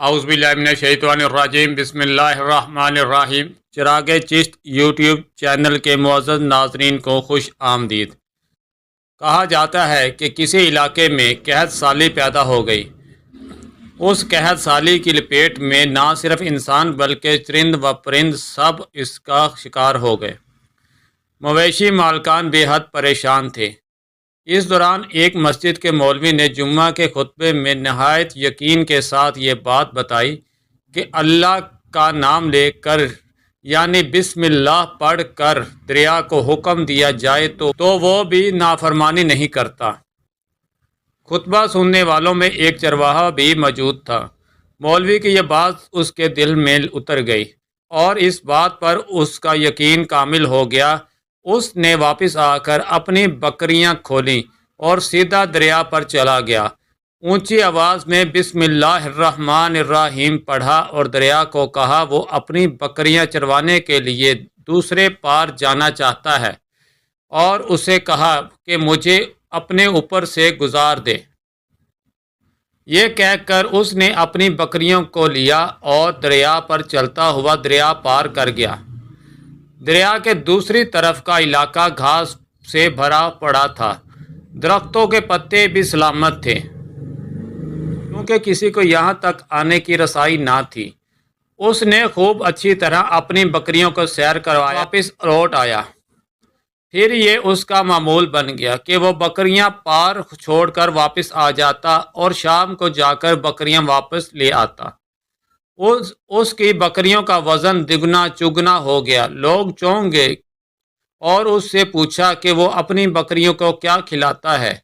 औज़ुबिल्लाहिमिनश्शैतानिर्रजीम बिस्मिल्लाहिर्रहमानिर्रहीम। चिराग Chisht YouTube channel के मुअज़्ज़ज़ नाज़रीन को खुश आमदीद। कहा जाता है कि किसी इलाके में कहत साली पैदा हो गई। उस कहत साली की लपेट में ना सिर्फ इंसान बल्कि चरिंद व परिंद सब इसका शिकार हो गए। मवेशी मालकान बेहद परेशान थे। इस दौरान एक मस्जिद के मौलवी ने जुम्मा के खुतबे में नहायत यकीन के साथ ये बात बताई कि अल्लाह का नाम लेकर यानी बिस्मिल्लाह पढ़ कर दरिया को हुक्म दिया जाए तो वो भी नाफरमानी नहीं करता। खुतबा सुनने वालों में एक चरवाहा भी मौजूद था। मौलवी की यह बात उसके दिल में उतर गई और इस बात पर उसका यकीन कामिल हो गया। उसने वापस आकर अपनी बकरियां खोलीं और सीधा दरिया पर चला गया। ऊंची आवाज़ में बिस्मिल्लाहिर्रहमानिर्रहीम पढ़ा और दरिया को कहा वो अपनी बकरियां चरवाने के लिए दूसरे पार जाना चाहता है और उसे कहा कि मुझे अपने ऊपर से गुजार दे। ये कहकर उसने अपनी बकरियों को लिया और दरिया पर चलता हुआ दरिया पार कर गया। दरिया के दूसरी तरफ का इलाका घास से भरा पड़ा था। दरख्तों के पत्ते भी सलामत थे क्योंकि किसी को यहाँ तक आने की रसाई ना थी। उसने खूब अच्छी तरह अपनी बकरियों को सैर करवाया, वापस लौट आया। फिर ये उसका मामूल बन गया कि वो बकरियां पार छोड़कर वापस आ जाता और शाम को जाकर बकरियां वापस ले आता। उसकी बकरियों का वज़न दुगना चुगना हो गया। लोग चौंक गए और उससे पूछा कि वो अपनी बकरियों को क्या खिलाता है।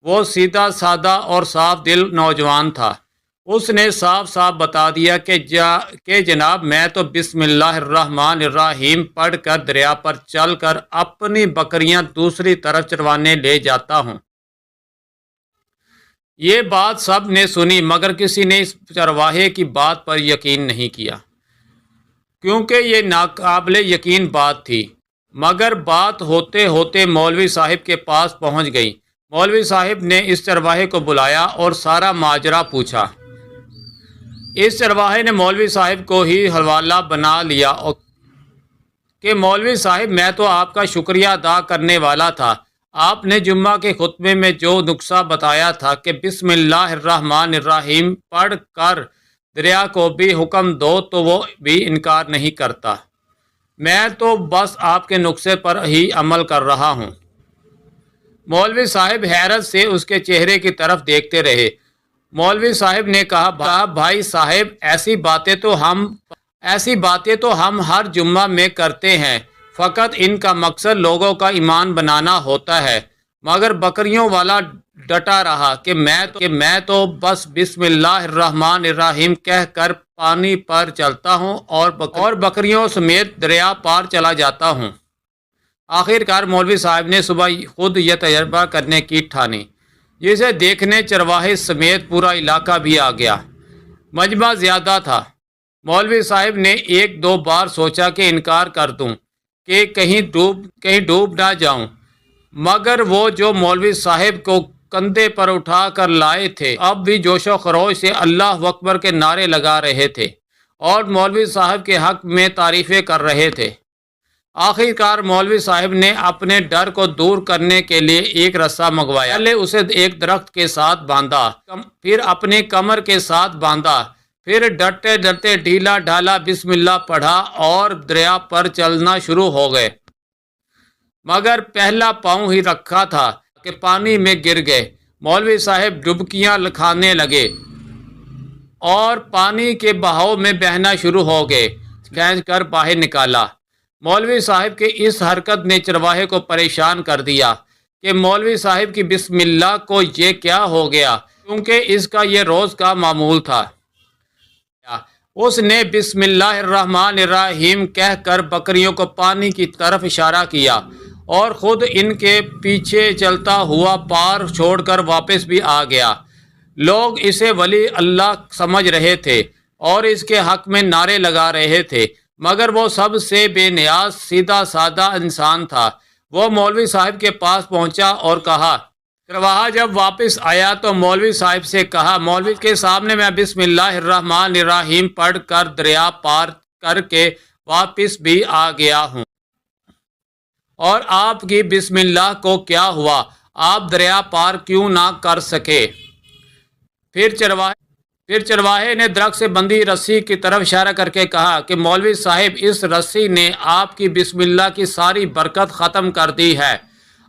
वो सीधा सादा और साफ दिल नौजवान था। उसने साफ साफ बता दिया कि जनाब मैं तो बिस्मिल्लाहिर्रहमानिर्रहीम पढ़ कर दरिया पर चल कर अपनी बकरियां दूसरी तरफ चरवाने ले जाता हूँ। ये बात सब ने सुनी मगर किसी ने इस चरवाहे की बात पर यकीन नहीं किया क्योंकि ये नाकाबिले यकीन बात थी। मगर बात होते होते मौलवी साहिब के पास पहुंच गई। मौलवी साहिब ने इस चरवाहे को बुलाया और सारा माजरा पूछा। इस चरवाहे ने मौलवी साहिब को ही हवाला बना लिया कि मौलवी साहिब मैं तो आपका शुक्रिया अदा करने वाला था। आपने जुम्मा के खुतबे में जो नुस्खा बताया था कि बिस्मिल्लाहिर्रहमानिर्रहीम पढ़ कर दरिया को भी हुक्म दो तो वो भी इनकार नहीं करता। मैं तो बस आपके नुस्खे पर ही अमल कर रहा हूँ। मौलवी साहिब हैरत से उसके चेहरे की तरफ देखते रहे। मौलवी साहिब ने कहा भाई साहिब ऐसी बातें तो हम हर जुम्मा में करते हैं, फ़कत इनका मकसद लोगों का ईमान बनाना होता है। मगर बकरियों वाला डटा रहा कि मैं तो बस बिस्मिल्लाहिर्रहमानिर्रहीम कह कर पानी पर चलता हूँ और बकरियों समेत दरिया पार चला जाता हूँ। आखिरकार मौलवी साहब ने सुबह खुद यह तजर्बा करने की ठानी, जिसे देखने चरवाहे समेत पूरा इलाका भी आ गया। मजमा ज़्यादा था। मौलवी साहब ने एक दो बार सोचा कि इनकार कर दूं कि कहीं डूब ना जाऊं, मगर वो जो मौलवी साहब को कंधे पर उठा कर लाए थे अब भी जोशो खरोश से अल्लाह अकबर के नारे लगा रहे थे और मौलवी साहब के हक में तारीफ़ें कर रहे थे। आखिरकार मौलवी साहब ने अपने डर को दूर करने के लिए एक रस्सा मंगवाया। पहले उसे एक दरख्त के साथ बांधा, फिर अपने कमर के साथ बांधा, फिर डरते डरते ढीला ढाला बिस्मिल्लाह पढ़ा और दरिया पर चलना शुरू हो गए। मगर पहला पाँव ही रखा था कि पानी में गिर गए। मौलवी साहब डुबकियां लगाने लगे और पानी के बहाव में बहना शुरू हो गए। खींच कर बाहर निकाला। मौलवी साहब के इस हरकत ने चरवाहे को परेशान कर दिया कि मौलवी साहब की बिस्मिल्लाह को ये क्या हो गया, क्योंकि इसका ये रोज़ का मामूल था। उसने बिस्मिल्लाहिर्रहमानिर्रहीम कह कर बकरियों को पानी की तरफ इशारा किया और ख़ुद इनके पीछे चलता हुआ पार छोड़कर वापस भी आ गया। लोग इसे वली अल्लाह समझ रहे थे और इसके हक में नारे लगा रहे थे, मगर वो सबसे बेनियाज सीधा सादा इंसान था। वो मौलवी साहब के पास पहुंचा और कहा چرواہا جب واپس آیا تو مولوی صاحب سے کہا، مولوی کے سامنے میں بسم اللہ الرحمن الرحیم پڑھ کر دریا پار کر کے واپس بھی آ گیا ہوں، اور آپ کی بسم اللہ کو کیا ہوا؟ آپ دریا پار کیوں نہ کر سکے؟ پھر چرواہے نے درخت سے بندھی رسی کی طرف اشارہ کر کے کہا کہ مولوی صاحب، اس رسی نے آپ کی بسم اللہ کی ساری برکت ختم کر دی ہے۔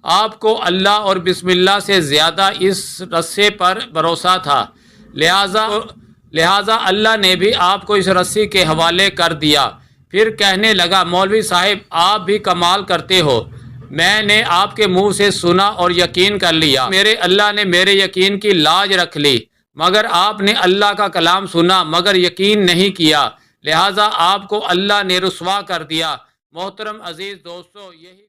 آپ کو اللہ اور بسم اللہ سے زیادہ اس رسے پر بھروسہ تھا، لہٰذا اللہ نے بھی آپ کو اس رسی کے حوالے کر دیا۔ پھر کہنے لگا، مولوی صاحب آپ بھی کمال کرتے ہو، میں نے آپ کے منہ سے سنا اور یقین کر لیا، میرے اللہ نے میرے یقین کی لاج رکھ لی، مگر آپ نے اللہ کا کلام سنا مگر یقین نہیں کیا، لہٰذا آپ کو اللہ نے رسوا کر دیا۔ محترم عزیز دوستو، یہی